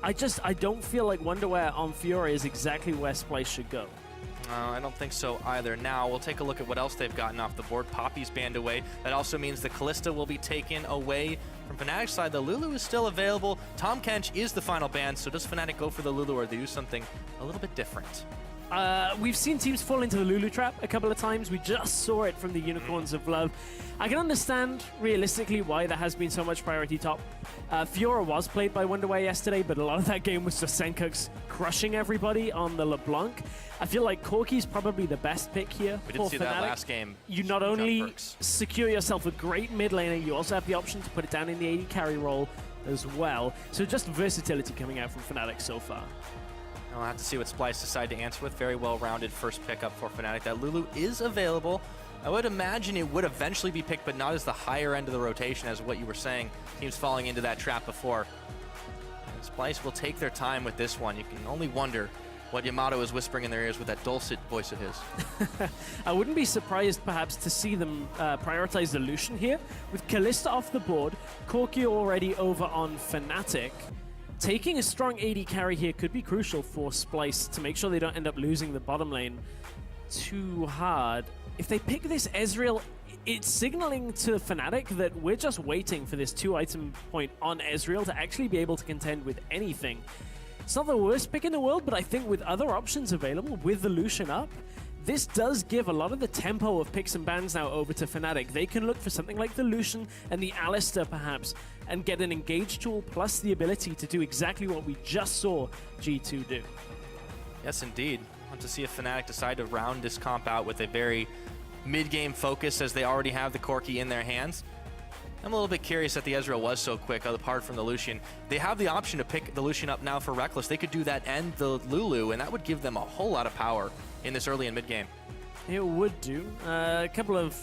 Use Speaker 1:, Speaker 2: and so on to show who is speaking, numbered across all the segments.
Speaker 1: I don't feel like Wonderwear on Fiora is exactly where Splyce should go.
Speaker 2: No, I don't think so either. Now, we'll take a look at what else they've gotten off the board. Poppy's banned away. That also means the Kalista will be taken away from Fnatic's side. The Lulu is still available. Tahm Kench is the final ban, so does Fnatic go for the Lulu or they do something a little bit different?
Speaker 1: We've seen teams fall into the Lulu trap a couple of times. We just saw it from the Unicorns of Love. I can understand, realistically, why there has been so much priority top. Fiora was played by Wonderwear yesterday, but a lot of that game was just Senkux crushing everybody on the LeBlanc. I feel like Corki's probably the best pick here
Speaker 2: We
Speaker 1: for
Speaker 2: did see
Speaker 1: Fnatic.
Speaker 2: that last game.
Speaker 1: You not only secure yourself a great mid laner, you also have the option to put it down in the AD carry role as well. So just versatility coming out from Fnatic so far.
Speaker 2: I'll have to see what Splyce decide to answer with. Very well-rounded first pickup for Fnatic. That Lulu is available. I would imagine it would eventually be picked, but not as the higher end of the rotation as what you were saying. Teams falling into that trap before. And Splyce will take their time with this one. You can only wonder what Yamato is whispering in their ears with that dulcet voice of his.
Speaker 1: I wouldn't be surprised, perhaps, to see them prioritize the Lucian here. With Kalista off the board, Corki already over on Fnatic. Taking a strong AD carry here could be crucial for Splyce to make sure they don't end up losing the bottom lane too hard. If they pick this Ezreal, it's signaling to Fnatic that we're just waiting for this 2-item point on Ezreal to actually be able to contend with anything. It's not the worst pick in the world, but I think with other options available, with the Lucian up, this does give a lot of the tempo of picks and bans now over to Fnatic. They can look for something like the Lucian and the Alistar, perhaps, and get an engage tool plus the ability to do exactly what we just saw G2 do.
Speaker 2: Yes, indeed. I want to see if Fnatic decide to round this comp out with a very mid-game focus, as they already have the Corki in their hands. I'm a little bit curious that the Ezreal was so quick, apart from the Lucian. They have the option to pick the Lucian up now for Reckless. They could do that and the Lulu, and that would give them a whole lot of power in this early and mid-game.
Speaker 1: It would do. A couple of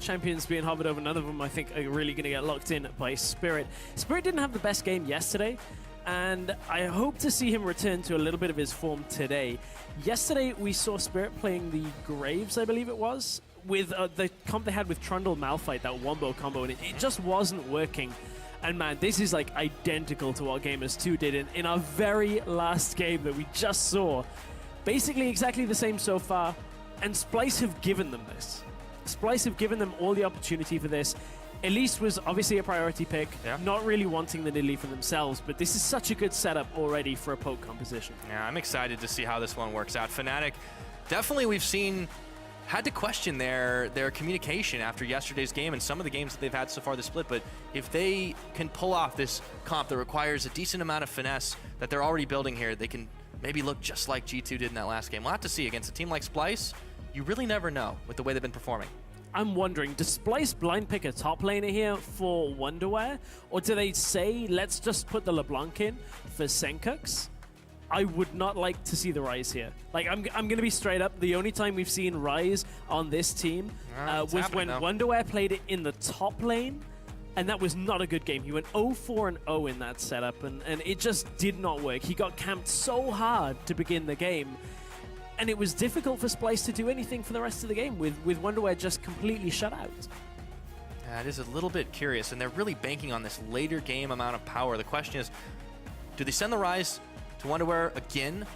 Speaker 1: champions being hovered over, none of them, I think, are really going to get locked in by Spirit. Spirit didn't have the best game yesterday, and I hope to see him return to a little bit of his form today. Yesterday, we saw Spirit playing the Graves, I believe it was, with the comp they had with Trundle Malphite, that wombo combo, and it just wasn't working. And man, this is like identical to what Gamers 2 did in our very last game that we just saw. Basically exactly the same so far, and Splyce have given them this. Splyce have given them all the opportunity for this. Elise was obviously a priority pick, not really wanting the Nidalee for themselves, but this is such a good setup already for a poke composition.
Speaker 2: Yeah, I'm excited to see how this one works out. Fnatic, definitely we've seen, had to question their communication after yesterday's game and some of the games that they've had so far this split, but if they can pull off this comp that requires a decent amount of finesse that they're already building here, they can maybe look just like G2 did in that last game. We'll have to see. Against a team like Splyce, you really never know with the way they've been performing.
Speaker 1: I'm wondering, does Splyce blind pick a top laner here for Wonderwear? Or do they say, let's just put the LeBlanc in for Senkux? I would not like to see the Ryze here. Like, I'm going to be straight up. The only time we've seen Ryze on this team was when Wonderwear played it in the top lane, and that was not a good game. He went 0-4-0 in that setup, and it just did not work. He got camped so hard to begin the game, and it was difficult for Splyce to do anything for the rest of the game, with Wonderwear just completely shut out.
Speaker 2: Yeah, it is a little bit curious, and they're really banking on this later game amount of power. The question is, do they send the Ryze to Wonderwear again?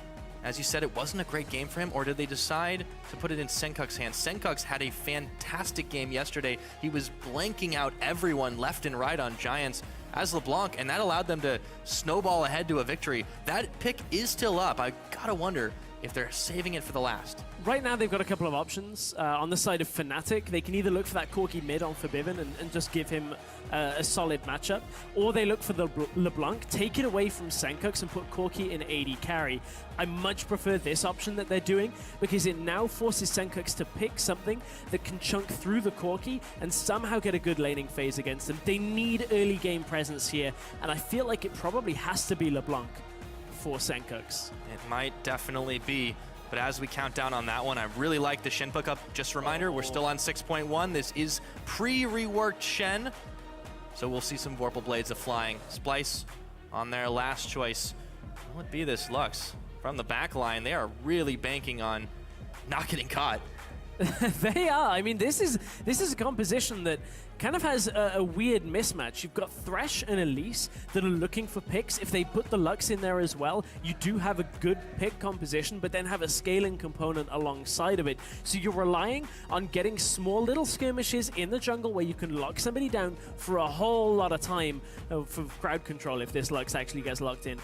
Speaker 2: As you said, it wasn't a great game for him, or did they decide to put it in Senkux's hands? Senkux had a fantastic game yesterday. He was blanking out everyone left and right on Giants as LeBlanc, and that allowed them to snowball ahead to a victory. That pick is still up. I gotta wonder if they're saving it for the last.
Speaker 1: Right now, they've got a couple of options. On the side of Fnatic, they can either look for that Corki mid on Forbidden and just give him a solid matchup, or they look for the LeBlanc, take it away from Senkux and put Corki in AD carry. I much prefer this option that they're doing, because it now forces Senkux to pick something that can chunk through the Corki and somehow get a good laning phase against them. They need early game presence here, and I feel like it probably has to be LeBlanc for Senkux.
Speaker 2: It might definitely be. But as we count down on that one, I really like the Shen pickup. Just a reminder, we're still on 6.1. This is pre-reworked Shen. So we'll see some Vorpal Blades flying. Splyce on their last choice. Will it be this Lux? From the back line, they are really banking on not getting caught.
Speaker 1: They are. I mean, this is a composition that kind of has a weird mismatch. You've got Thresh and Elise that are looking for picks. If they put the Lux in there as well, you do have a good pick composition, but then have a scaling component alongside of it. So you're relying on getting small little skirmishes in the jungle where you can lock somebody down for a whole lot of time for crowd control if this Lux actually gets locked in.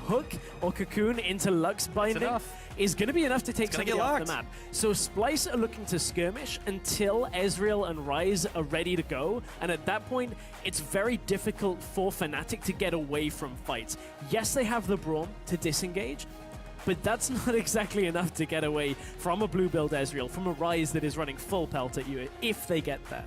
Speaker 1: Hook or Cocoon into Lux binding is going to be enough to take somebody off the map. So Splyce are looking to skirmish until Ezreal and Ryze are ready to go, and at that point, it's very difficult for Fnatic to get away from fights. Yes, they have the Braum to disengage, but that's not exactly enough to get away from a blue build Ezreal, from a Ryze that is running full pelt at you if they get there.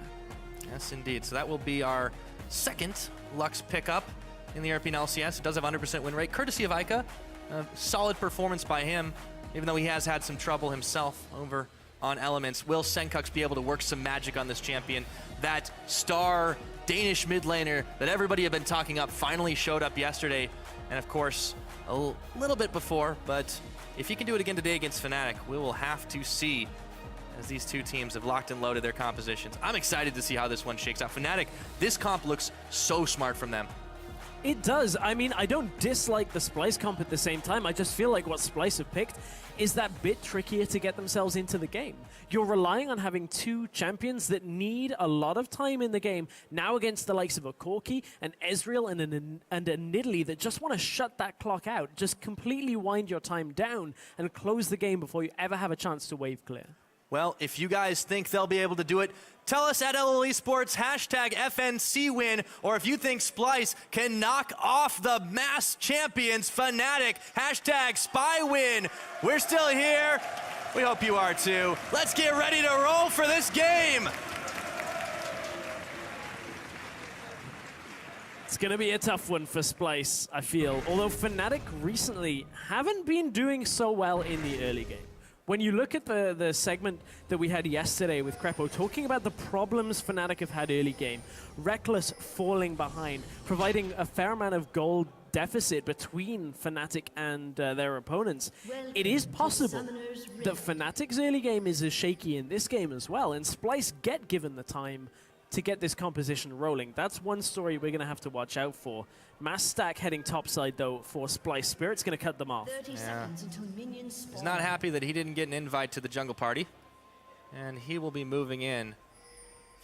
Speaker 2: Yes, indeed. So that will be our second Lux pickup in the European LCS. It does have 100% win rate, courtesy of Ica. Solid performance by him, even though he has had some trouble himself over on Elements. Will Senkux be able to work some magic on this champion? That star Danish mid laner that everybody had been talking up finally showed up yesterday, and of course, a little bit before, but if he can do it again today against Fnatic, we will have to see, as these two teams have locked and loaded their compositions. I'm excited to see how this one shakes out. Fnatic, this comp looks so smart from them.
Speaker 1: It does. I mean, I don't dislike the Splyce comp at the same time. I just feel like what Splyce have picked is that bit trickier to get themselves into the game. You're relying on having two champions that need a lot of time in the game, now against the likes of a Corki, an Ezreal, and a Nidalee that just want to shut that clock out, just completely wind your time down and close the game before you ever have a chance to wave clear.
Speaker 2: Well, if you guys think they'll be able to do it, tell us at LL Esports, hashtag FNC win, or if you think Splyce can knock off the mass champions, Fnatic, hashtag Spy win. We're still here. We hope you are too. Let's get ready to roll for this game.
Speaker 1: It's going to be a tough one for Splyce, I feel. Although Fnatic recently haven't been doing so well in the early game. When you look at the segment that we had yesterday with Crepo talking about the problems Fnatic have had early game, Reckless falling behind, providing a fair amount of gold deficit between Fnatic and their opponents, it is possible that Fnatic's early game is as shaky in this game as well, and Splyce get given the time to get this composition rolling. That's one story we're going to have to watch out for. Mass stack heading topside, though, for Splyce. Spirit's going to cut them off.
Speaker 2: Yeah. He's not happy that he didn't get an invite to the jungle party, and he will be moving in.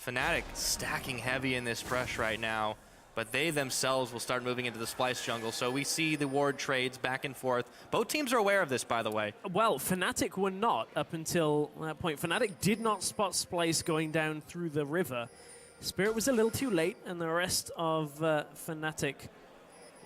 Speaker 2: Fnatic stacking heavy in this brush right now, but they themselves will start moving into the Splyce jungle, so we see the ward trades back and forth. Both teams are aware of this, by the way. Well,
Speaker 1: Fnatic were not up until that point. Fnatic did not spot Splyce going down through the river. Spirit was a little too late, and the rest of Fnatic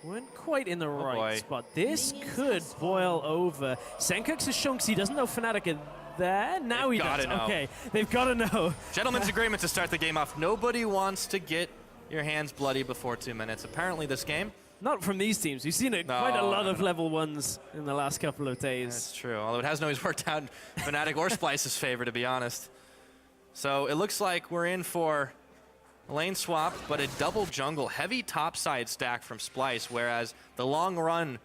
Speaker 1: weren't quite in the right spot. This could boil over. Senkux has shown because he doesn't know Fnatic are there. Now he does. Okay, they've got to know.
Speaker 2: Gentlemen's agreement to start the game off. Nobody wants to get your hands bloody before 2 minutes. Apparently this game.
Speaker 1: Not from these teams. We've seen quite a lot of level ones in the last couple of days.
Speaker 2: That's true, although it hasn't always worked out in Fnatic or Splyce's favor, to be honest. So it looks like we're in for lane swap, but a double jungle, heavy topside stack from Splyce, whereas the long run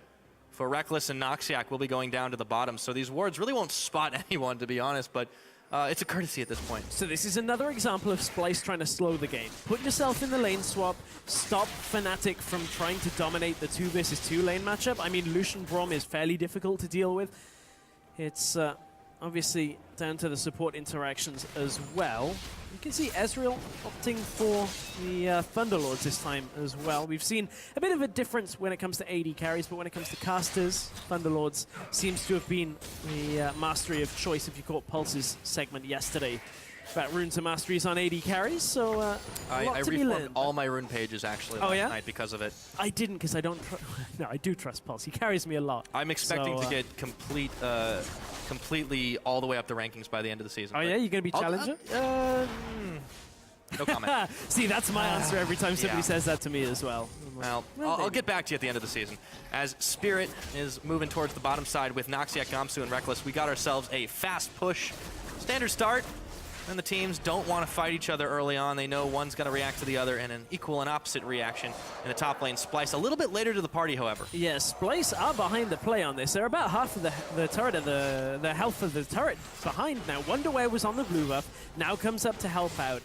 Speaker 2: for Reckless and Noxiac will be going down to the bottom. So these wards really won't spot anyone, to be honest, but it's a courtesy at this point.
Speaker 1: So this is another example of Splyce trying to slow the game. Put yourself in the lane swap, stop Fnatic from trying to dominate the 2 versus 2 lane matchup. I mean, Lucian Braum is fairly difficult to deal with. It's obviously down to the support interactions as well. You can see Ezreal opting for the Thunderlords this time as well. We've seen a bit of a difference when it comes to AD carries, but when it comes to casters, Thunderlords seems to have been the mastery of choice, if you caught Pulse's segment yesterday about runes and masteries on AD carries, so
Speaker 2: I reformed all my rune pages actually last night because of it.
Speaker 1: I didn't, because I don't no, I do trust Pulse. He carries me a lot.
Speaker 2: I'm expecting to get completely all the way up the rankings by the end of the season.
Speaker 1: Oh yeah, you're going to be challenger?
Speaker 2: No comment.
Speaker 1: See, that's my answer every time somebody says that to me as well.
Speaker 2: Well, I'll get back to you at the end of the season. As Spirit is moving towards the bottom side with Noxiac, Gamsu, and Reckless, we got ourselves a fast push. Standard start. And the teams don't want to fight each other early on. They know one's going to react to the other in an equal and opposite reaction in the top lane. Splyce a little bit later to the party, however.
Speaker 1: Yeah, Splyce are behind the play on this. They're about half of the turret, and the health of the turret behind now. Wonderware was on the blue buff, now comes up to help out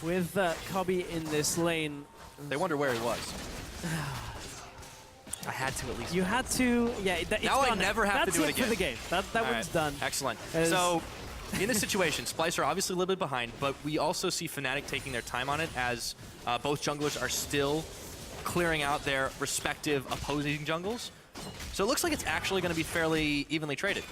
Speaker 1: with Cobby in this lane.
Speaker 2: They wonder where he was. I had to at least.
Speaker 1: You had to, yeah.
Speaker 2: Now I never have to do it again.
Speaker 1: That's it for the game. That one's done.
Speaker 2: Excellent. So, in this situation, Splyce are obviously a little bit behind, but we also see Fnatic taking their time on it as both junglers are still clearing out their respective opposing jungles. So it looks like it's actually going to be fairly evenly traded.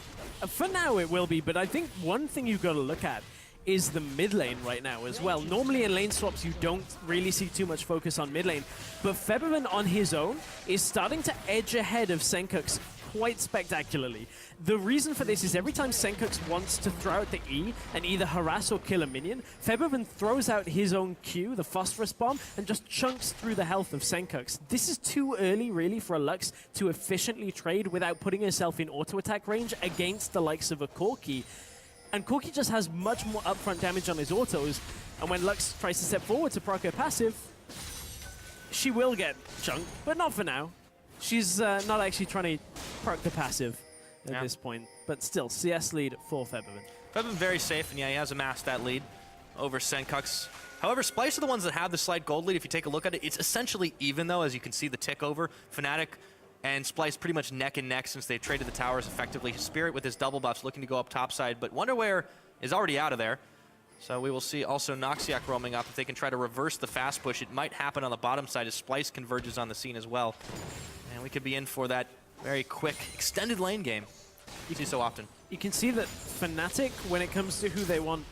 Speaker 1: For now it will be, but I think one thing you've got to look at is the mid lane right now as well. Normally in lane swaps you don't really see too much focus on mid lane, but Febiven on his own is starting to edge ahead of Senkux quite spectacularly. The reason for this is every time Senkux wants to throw out the E and either harass or kill a minion, Febiven throws out his own Q, the phosphorus bomb, and just chunks through the health of Senkux. This is too early really for a Lux to efficiently trade without putting herself in auto attack range against the likes of a Corki. And Corki just has much more upfront damage on his autos, and when Lux tries to step forward to proc her passive, she will get chunked, but not for now. She's not actually trying to proc the passive at this point, but still, CS lead for Febiven.
Speaker 2: Febiven very safe, and yeah, he has amassed that lead over Senkux. However, Splyce are the ones that have the slight gold lead. If you take a look at it, it's essentially even, though, as you can see the tick over. Fnatic and Splyce pretty much neck and neck since they've traded the towers effectively. Spirit with his double buffs looking to go up topside, but Wonderware is already out of there. So we will see also Noxiac roaming up. If they can try to reverse the fast push, it might happen on the bottom side as Splyce converges on the scene as well. And we could be in for that very quick, extended lane game you see so often.
Speaker 1: You can see that Fnatic, when it comes to who they want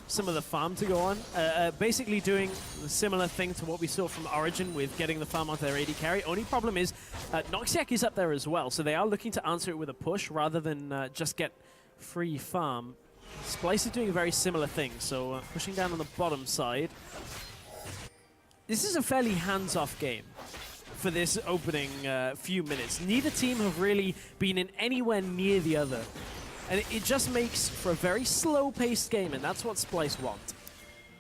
Speaker 1: some of the farm to go on, basically doing a similar thing to what we saw from Origin with getting the farm onto their AD carry. Only problem is Noxiac is up there as well, so they are looking to answer it with a push rather than just get free farm. Splyce is doing a very similar thing, so pushing down on the bottom side. This is a fairly hands-off game for this opening few minutes. Neither team have really been in anywhere near the other. And it just makes for a very slow-paced game, and that's what Splyce want.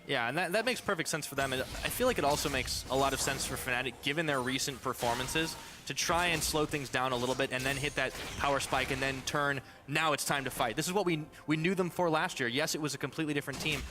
Speaker 2: Yeah, and that makes perfect sense for them. And I feel like it also makes a lot of sense for Fnatic, given their recent performances, to try and slow things down a little bit and then hit that power spike and then turn, now it's time to fight. This is what we knew them for last year. Yes, it was a completely different team,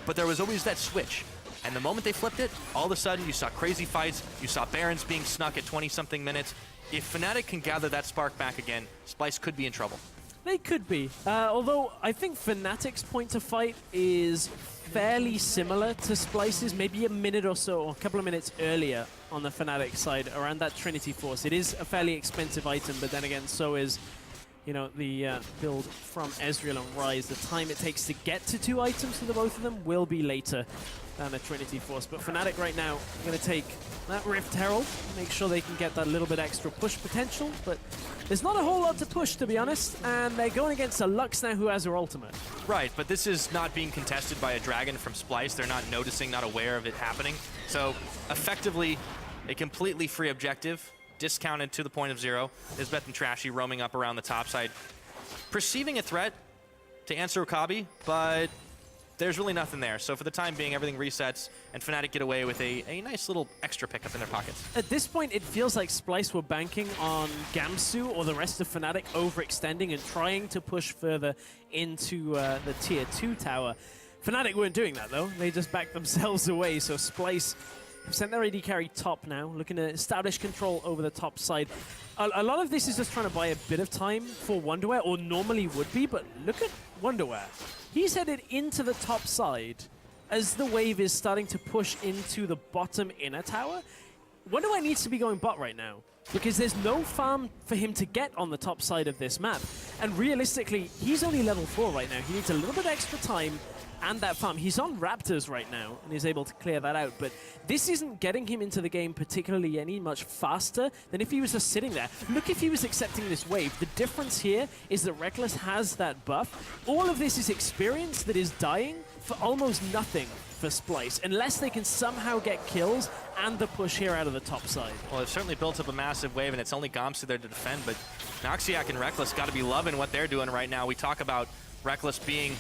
Speaker 2: but there was always that switch. And the moment they flipped it, all of a sudden you saw crazy fights, you saw Barons being snuck at 20-something minutes. If Fnatic can gather that spark back again, Splyce could be in trouble.
Speaker 1: They could be, although I think Fnatic's point to fight is fairly similar to Splyce's, maybe a minute or so, or a couple of minutes earlier on the Fnatic side, around that Trinity Force. It is a fairly expensive item, but then again, so is, you know, the build from Ezreal and Ryze. The time it takes to get to 2 items for the both of them will be later than a Trinity Force. But Fnatic right now going to take that Rift Herald, make sure they can get that little bit extra push potential, but there's not a whole lot to push, to be honest, and they're going against a Lux now who has her ultimate.
Speaker 2: Right, but this is not being contested by a Dragon from Splyce. They're not noticing, not aware of it happening. So, effectively, a completely free objective, discounted to the point of 0. Isbeth and Trashy roaming up around the top side, perceiving a threat to answer Okabe, but there's really nothing there. So for the time being, everything resets, and Fnatic get away with a nice little extra pickup in their pockets.
Speaker 1: At this point, it feels like Splyce were banking on Gamsu or the rest of Fnatic overextending and trying to push further into the tier 2 tower. Fnatic weren't doing that, though. They just backed themselves away, so Splyce have sent their AD carry top now, looking to establish control over the top side. A lot of this is just trying to buy a bit of time for Wonderware, or normally would be, but look at Wonderware. He's headed into the top side as the wave is starting to push into the bottom inner tower. Wonderware needs to be going bot right now, because there's no farm for him to get on the top side of this map. And realistically, he's only level 4 right now. He needs a little bit extra time and that farm. He's on Raptors right now, and he's able to clear that out. But this isn't getting him into the game particularly any much faster than if he was just sitting there. Look if he was accepting this wave. The difference here is that Reckless has that buff. All of this is experience that is dying for almost nothing for Splyce, unless they can somehow get kills and the push here out of the top side.
Speaker 2: Well, they've certainly built up a massive wave, and it's only Gamsu there to defend, but Noxiac and Reckless got to be loving what they're doing right now. We talk about Reckless being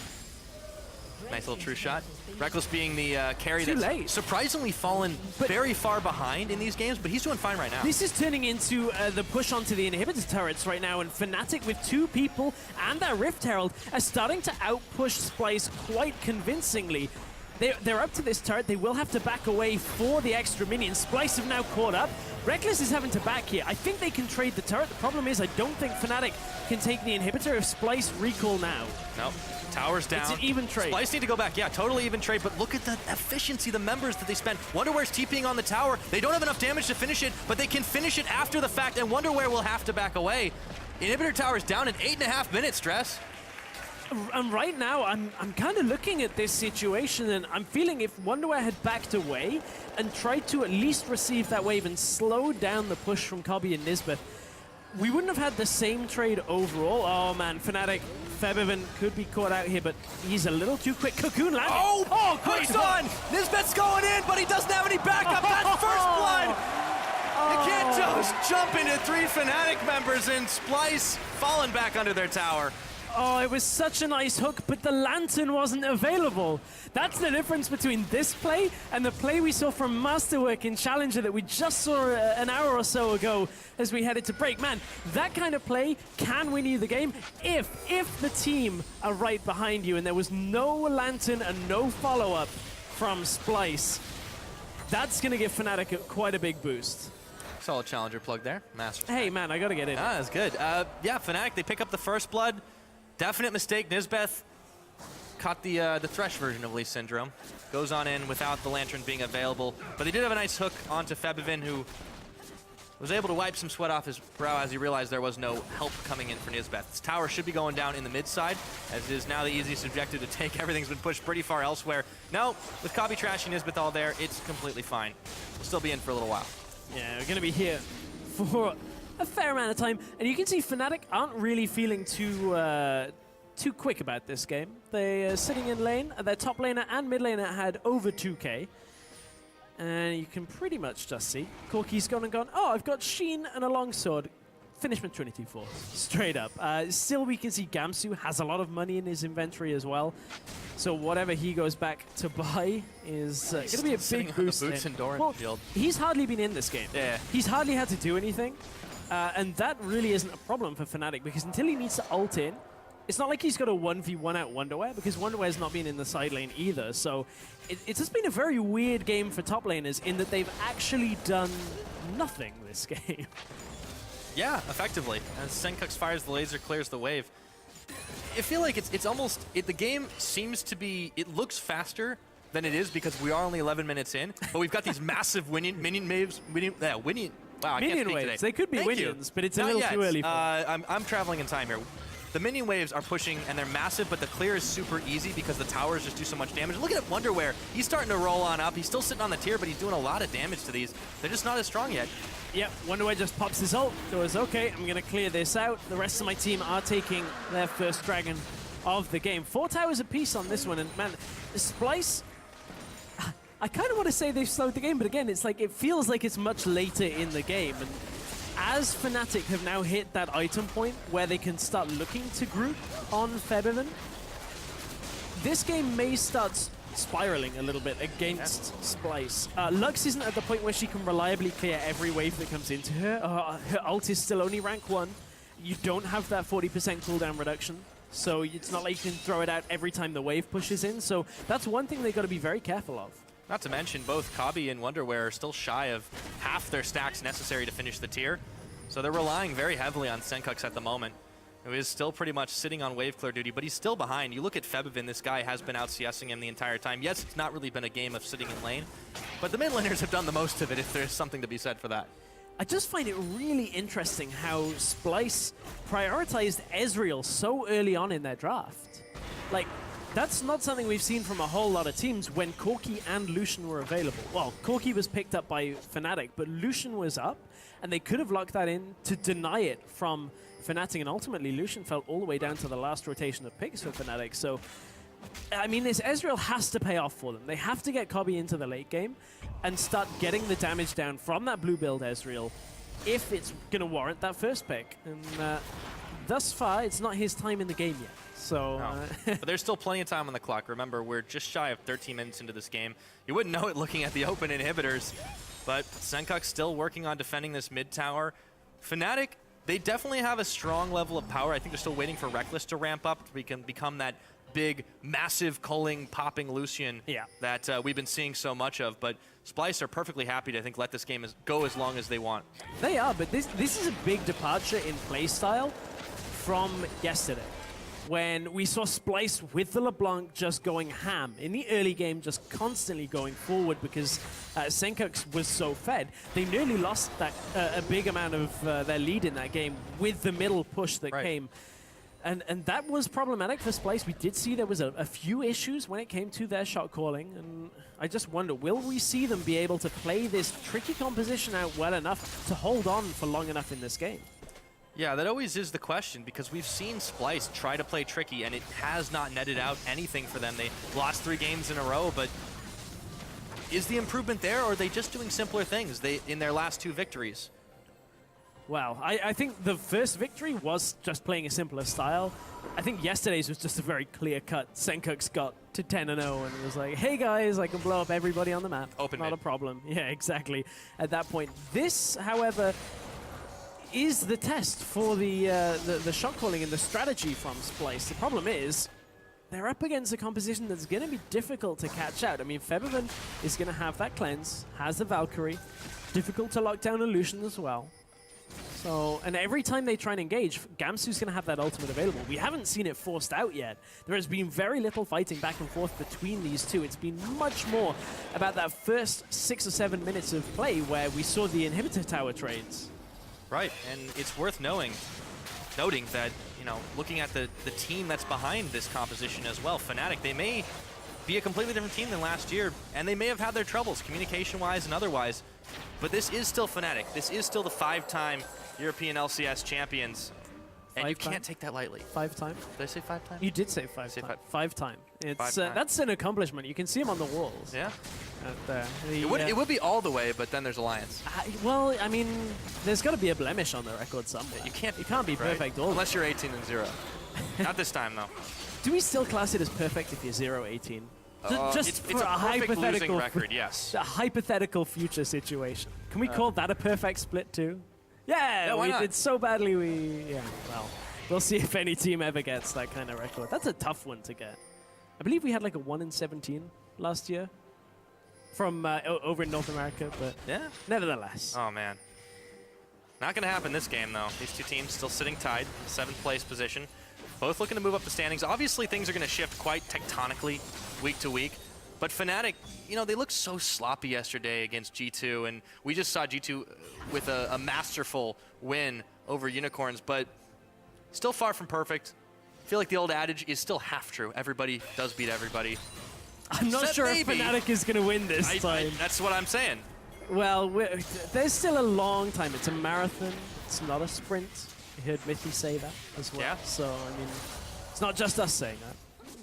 Speaker 2: Nice little true shot. Reckless being the carry
Speaker 1: Too
Speaker 2: that's
Speaker 1: late.
Speaker 2: surprisingly fallen very far behind in these games, but he's doing fine right now.
Speaker 1: This is turning into the push onto the inhibitor turrets right now, and Fnatic with 2 people and that Rift Herald are starting to outpush Splyce quite convincingly. They're up to this turret. They will have to back away for the extra minions. Splyce have now caught up. Reckless is having to back here. I think they can trade the turret. The problem is I don't think Fnatic can take the inhibitor if Splyce recall now.
Speaker 2: Nope. Tower's down.
Speaker 1: It's an even trade.
Speaker 2: Splyce need to go back. Yeah, totally even trade, but look at the efficiency, the members that they spent. Wonderware's TPing on the tower. They don't have enough damage to finish it, but they can finish it after the fact, and Wonderware will have to back away. Inhibitor tower's down in 8.5 minutes, Stress.
Speaker 1: And right now, I'm kind of looking at this situation, and I'm feeling if Wonderware had backed away and tried to at least receive that wave and slow down the push from Cobby and Nisbeth, we wouldn't have had the same trade overall. Oh man, Fnatic, Febiven could be caught out here, but he's a little too quick. Cocoon landing.
Speaker 2: Oh, quick on! Nisbeth's going in, but he doesn't have any backup. That's first blood! You can't just jump into 3 Fnatic members and Splyce falling back under their tower.
Speaker 1: Oh, it was such a nice hook, but the lantern wasn't available. That's the difference between this play and the play we saw from Masterwork in Challenger that we just saw an hour or so ago as we headed to break. Man, that kind of play can win you the game if the team are right behind you and there was no lantern and no follow-up from Splyce. That's going to give Fnatic quite a big boost.
Speaker 2: Solid challenger plug there. Master.
Speaker 1: Hey, man, I got to get in.
Speaker 2: Ah, that's good. Yeah, Fnatic, they pick up the first blood. Definite mistake. Nisbeth caught the Thresh version of Lee Syndrome. Goes on in without the Lantern being available. But they did have a nice hook onto Febiven, who was able to wipe some sweat off his brow as he realized there was no help coming in for Nisbeth. This tower should be going down in the mid side, as it is now the easiest objective to take. Everything's been pushed pretty far elsewhere. No, with Cobby trashing Nisbeth all there, it's completely fine. We'll still be in for a little while.
Speaker 1: Yeah, we're going to be here for a fair amount of time, and you can see Fnatic aren't really feeling too quick about this game. They are sitting in lane. Their top laner and mid laner had over 2k, and you can pretty much just see Corki's gone and gone. Oh, I've got Sheen and a longsword. Finish with 22-4, straight up. Still, we can see Gamsu has a lot of money in his inventory as well. So whatever he goes back to buy is going to be a big boost.
Speaker 2: Boots and Doran
Speaker 1: well,
Speaker 2: shield.
Speaker 1: He's hardly been in this game.
Speaker 2: Yeah.
Speaker 1: He's hardly had to do anything. And that really isn't a problem for Fnatic, because until he needs to ult in, it's not like he's got a 1v1 out Wonderware, because Wonderware's not been in the side lane either. So it's just been a very weird game for top laners in that they've actually done nothing this game.
Speaker 2: Yeah, effectively. As Senkux fires the laser, clears the wave. I feel like it's almost, the game seems to be, it looks faster than it is because we are only 11 minutes in, but we've got these massive minion waves, wow, I can't speak
Speaker 1: waves.
Speaker 2: Today.
Speaker 1: They could be
Speaker 2: Thank
Speaker 1: minions,
Speaker 2: you.
Speaker 1: but it's a
Speaker 2: Not
Speaker 1: little
Speaker 2: yet.
Speaker 1: too early for
Speaker 2: I'm traveling in time here. The minion waves are pushing, and they're massive, but the clear is super easy because the towers just do so much damage. Look at Wonderware. He's starting to roll on up. He's still sitting on the tier, but he's doing a lot of damage to these. They're just not as strong yet.
Speaker 1: Yep, Wonderware just pops his ult. Goes, okay, I'm going to clear this out. The rest of my team are taking their first dragon of the game. 4 towers apiece on this one, and man, Splyce, I kind of want to say they've slowed the game, but again, it's like, it feels like it's much later in the game. And as Fnatic have now hit that item point where they can start looking to group on Febiven, this game may start spiraling a little bit against Splyce. Lux isn't at the point where she can reliably clear every wave that comes into her. Her ult is still only rank 1. You don't have that 40% cooldown reduction, so it's not like you can throw it out every time the wave pushes in. So that's one thing they've got to be very careful of.
Speaker 2: Not to mention, both Cobby and Wonderware are still shy of half their stacks necessary to finish the tier. So they're relying very heavily on Senkux at the moment, who is still pretty much sitting on wave clear duty, but he's still behind. You look at Febiven, this guy has been out CSing him the entire time. Yes, it's not really been a game of sitting in lane, but the mid laners have done the most of it, if there's something to be said for that.
Speaker 1: I just find it really interesting how Splyce prioritized Ezreal so early on in their draft. Like, that's not something we've seen from a whole lot of teams when Corki and Lucian were available. Well, Corki was picked up by Fnatic, but Lucian was up, and they could have locked that in to deny it from Fnatic, and ultimately Lucian fell all the way down to the last rotation of picks for Fnatic. So, I mean, this Ezreal has to pay off for them. They have to get Cobby into the late game and start getting the damage down from that blue build Ezreal if it's going to warrant that first pick. And thus far, it's not his time in the game yet. So,
Speaker 2: No. But there's still plenty of time on the clock. Remember, we're just shy of 13 minutes into this game. You wouldn't know it looking at the open inhibitors, but Senkuk's still working on defending this mid tower. Fnatic, they definitely have a strong level of power. I think they're still waiting for Reckless to ramp up so we can become that big, massive culling, popping Lucian that we've been seeing so much of. But Splyce are perfectly happy to, I think, let this game go as long as they want.
Speaker 1: They are, but this is a big departure in playstyle from yesterday, when we saw Splyce with the LeBlanc just going ham. In the early game, just constantly going forward because Senkuk was so fed. They nearly lost that a big amount of their lead in that game with the middle push that came. And that was problematic for Splyce. We did see there was a few issues when it came to their shot calling, and I just wonder, will we see them be able to play this tricky composition out well enough to hold on for long enough in this game?
Speaker 2: Yeah, that always is the question, because we've seen Splyce try to play tricky, and it has not netted out anything for them. They lost 3 games in a row, but is the improvement there, or are they just doing simpler things in their last 2 victories?
Speaker 1: Well, I think the first victory was just playing a simpler style. I think yesterday's was just a very clear-cut. Senkuk's got to 10-0 and was like, hey guys, I can blow up everybody on the map. Not a problem. Yeah, exactly. At that point. This, however, is the test for the shot calling and the strategy from Splyce. The problem is, they're up against a composition that's going to be difficult to catch out. I mean, Febiven is going to have that cleanse, has the Valkyrie, difficult to lock down Illusion as well. So, and every time they try and engage, Gamsu's going to have that ultimate available. We haven't seen it forced out yet. There has been very little fighting back and forth between these two. It's been much more about that first 6 or 7 minutes of play where we saw the inhibitor tower trades.
Speaker 2: Right, and it's worth noting that, you know, looking at the team that's behind this composition as well, Fnatic, they may be a completely different team than last year, and they may have had their troubles, communication-wise and otherwise, but this is still Fnatic. This is still the 5-time European LCS champions, and you can't take that lightly.
Speaker 1: 5-time?
Speaker 2: Did I say 5-time?
Speaker 1: You did say 5-time. 5-time. It's that's an accomplishment. You can see them on the walls.
Speaker 2: Yeah.
Speaker 1: It
Speaker 2: would be all the way, but then there's Alliance.
Speaker 1: Well, I mean, there's got to be a blemish on the record somewhere.
Speaker 2: You can't
Speaker 1: be perfect all
Speaker 2: unless you're 18-0. Not this time, though.
Speaker 1: Do we still class it as perfect if you're 0-18? Just for
Speaker 2: it's a
Speaker 1: hypothetical
Speaker 2: losing record, yes.
Speaker 1: A hypothetical future situation. Can we call that a perfect split too? Yeah,
Speaker 2: why
Speaker 1: we
Speaker 2: not?
Speaker 1: did so badly. Well, we'll see if any team ever gets that kind of record. That's a tough one to get. I believe we had like a 1-17 last year from over in North America, but nevertheless.
Speaker 2: Oh man, not gonna happen this game though. These two teams still sitting tied, 7th place position. Both looking to move up the standings. Obviously, things are going to shift quite tectonically week to week. But Fnatic, you know, they looked so sloppy yesterday against G2, and we just saw G2 with a masterful win over Unicorns, but still far from perfect. I feel like the old adage is still half true. Everybody does beat everybody.
Speaker 1: I'm not sure if Fnatic is going to win this time.
Speaker 2: That's what I'm saying.
Speaker 1: Well, there's still a long time. It's a marathon. It's not a sprint. You heard Mithy say that as well.
Speaker 2: Yeah.
Speaker 1: So, I mean, it's not just us saying that.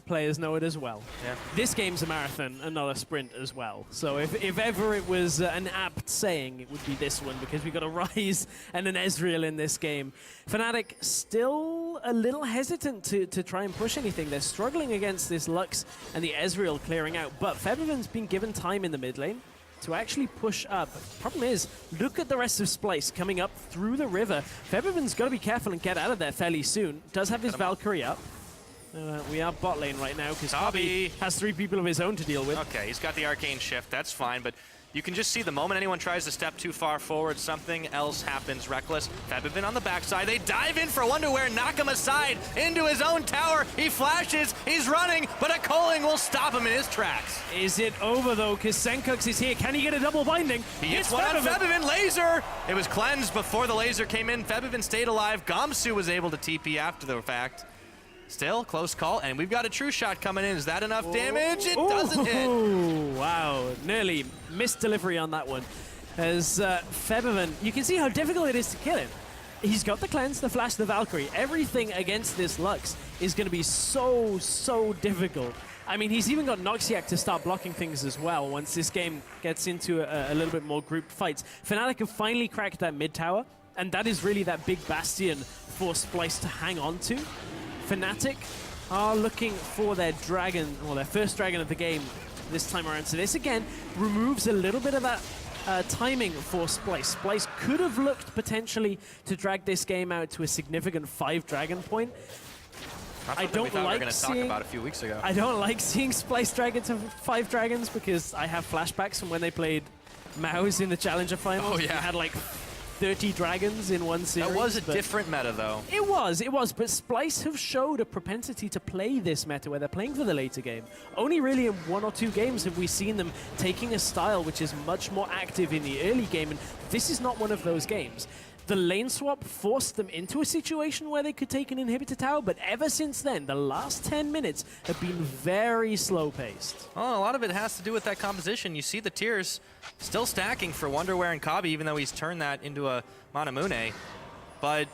Speaker 1: Players know it as well.
Speaker 2: Yeah.
Speaker 1: This game's a marathon and not a sprint as well. So if ever it was an apt saying, it would be this one, because we've got a Ryze and an Ezreal in this game. Fnatic still a little hesitant to try and push anything. They're struggling against this Lux and the Ezreal clearing out, but Febiven's been given time in the mid lane to actually push up. Problem is, look at the rest of Splyce coming up through the river. Febiven's got to be careful and get out of there fairly soon. Does have his Valkyrie up. We are bot lane right now because Hobby has 3 people of his own to deal with.
Speaker 2: Okay, he's got the arcane shift. That's fine, but you can just see the moment anyone tries to step too far forward, something else happens. Reckless. Febiven on the backside. They dive in for Wonderwear, knock him aside into his own tower. He flashes. He's running, but a culling will stop him in his tracks.
Speaker 1: Is it over though? Because Senkuk is here. Can he get a double binding?
Speaker 2: He hits one on Febiven. Laser. It was cleansed before the laser came in. Febiven stayed alive. Gamsu was able to TP after the fact. Still, close call, and we've got a true shot coming in. Is that enough damage? It doesn't hit.
Speaker 1: Wow, nearly missed delivery on that one. As Febiven, you can see how difficult it is to kill him. He's got the cleanse, the flash, the Valkyrie. Everything against this Lux is going to be so difficult. I mean, he's even got Noxiac to start blocking things as well once this game gets into a little bit more grouped fights. Fnatic have finally cracked that mid tower. And that is really that big bastion for Splyce to hang on to. Fnatic are looking for their dragon, or their first dragon of the game this time around. So this, again, removes a little bit of that timing for Splyce. Splyce could have looked potentially to drag this game out to a significant 5 dragon point. I don't like seeing,
Speaker 2: about a few weeks ago.
Speaker 1: I don't like seeing Splyce drag it to 5 dragons because I have flashbacks from when they played Mouse in the Challenger Finals.
Speaker 2: Oh, yeah.
Speaker 1: They had like 30 dragons in one series.
Speaker 2: That was a different meta, though.
Speaker 1: It was. But Splyce have showed a propensity to play this meta where they're playing for the later game. Only really in 1 or 2 games have we seen them taking a style which is much more active in the early game, and this is not one of those games. The lane swap forced them into a situation where they could take an inhibitor tower, but ever since then, the last 10 minutes have been very slow-paced.
Speaker 2: Oh, a lot of it has to do with that composition. You see the tiers still stacking for Wonderwear and Kabi, even though he's turned that into a Manamune. But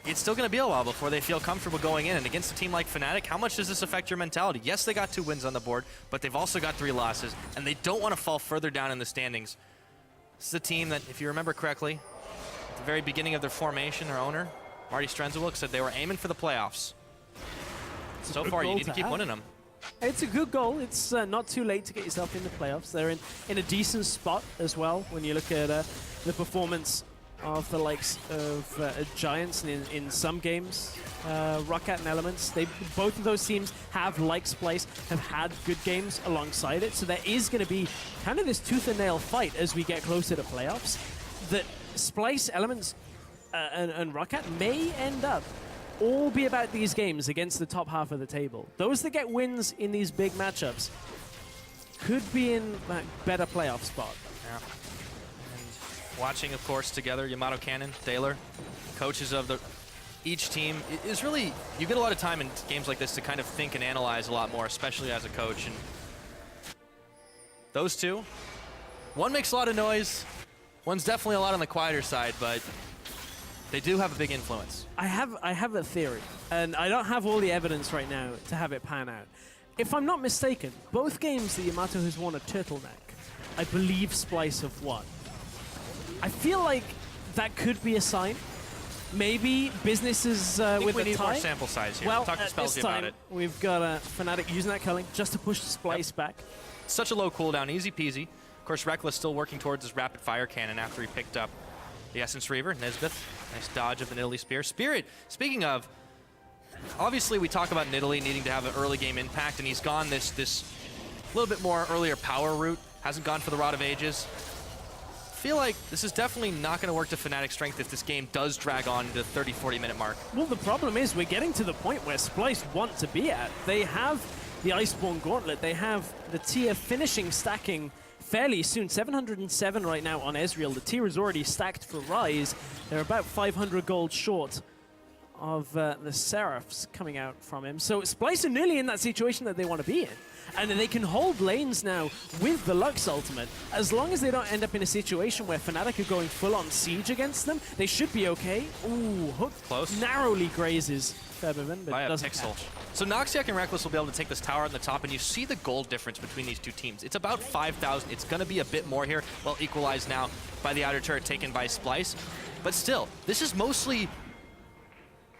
Speaker 2: it's still going to be a while before they feel comfortable going in. And against a team like Fnatic, how much does this affect your mentality? Yes, they got 2 wins on the board, but they've also got 3 losses, and they don't want to fall further down in the standings. This is a team that, if you remember correctly, at the very beginning of their formation, their owner, Marty Strenzewilk, said they were aiming for the playoffs. So far, you need to keep winning them.
Speaker 1: It's a good goal. It's not too late to get yourself in the playoffs. They're in a decent spot as well when you look at the performance of the likes of Giants in some games. Roccat and Elements, both of those teams have, like Splyce, have had good games alongside it. So there is going to be kind of this tooth and nail fight as we get closer to playoffs. That Splyce, Elements, and Roccat may end up all be about these games against the top half of the table. Those that get wins in these big matchups could be in that better playoff spot.
Speaker 2: Yeah. And watching, of course, together, Yamato Cannon, Taylor, coaches of each team, is really, you get a lot of time in games like this to kind of think and analyze a lot more, especially as a coach. And those two, one makes a lot of noise, one's definitely a lot on the quieter side, but they do have a big influence.
Speaker 1: I have a theory, and I don't have all the evidence right now to have it pan out. If I'm not mistaken, both games that Yamato has won a turtleneck, I believe Splyce have won. I feel like that could be a sign. Maybe businesses with
Speaker 2: we
Speaker 1: a
Speaker 2: need
Speaker 1: tie.
Speaker 2: more sample size here.
Speaker 1: Well,
Speaker 2: Talk to Spelsy about it.
Speaker 1: We've got Fnatic using that culling just to push Splyce back.
Speaker 2: Such a low cooldown, easy peasy. Of course, Reckless still working towards his rapid fire cannon after he picked up the Essence Reaver. Nisbeth, nice dodge of the Nidalee Spear. Spirit, speaking of, obviously we talk about Nidalee needing to have an early game impact, and he's gone this little bit more earlier power route. Hasn't gone for the Rod of Ages. I feel like this is definitely not going to work to Fnatic's strength if this game does drag on to the 30-40 minute mark.
Speaker 1: Well, the problem is we're getting to the point where Splyce want to be at. They have the Iceborne Gauntlet. They have the tier finishing stacking fairly soon. 707 right now on Ezreal. The tier is already stacked for Ryze. They're about 500 gold short of the Seraphs coming out from him. So Splyce are nearly in that situation that they want to be in. And they can hold lanes now with the Lux ultimate. As long as they don't end up in a situation where Fnatic are going full on siege against them, they should be okay. Ooh, Hook
Speaker 2: Close.
Speaker 1: Narrowly grazes Febiven, but
Speaker 2: By a
Speaker 1: doesn't
Speaker 2: pixel.
Speaker 1: catch.
Speaker 2: So Noxiac and Reckless will be able to take this tower on the top, and you see the gold difference between these two teams. It's about 5,000. It's going to be a bit more here. Well, equalized now by the outer turret taken by Splyce. But still, this is mostly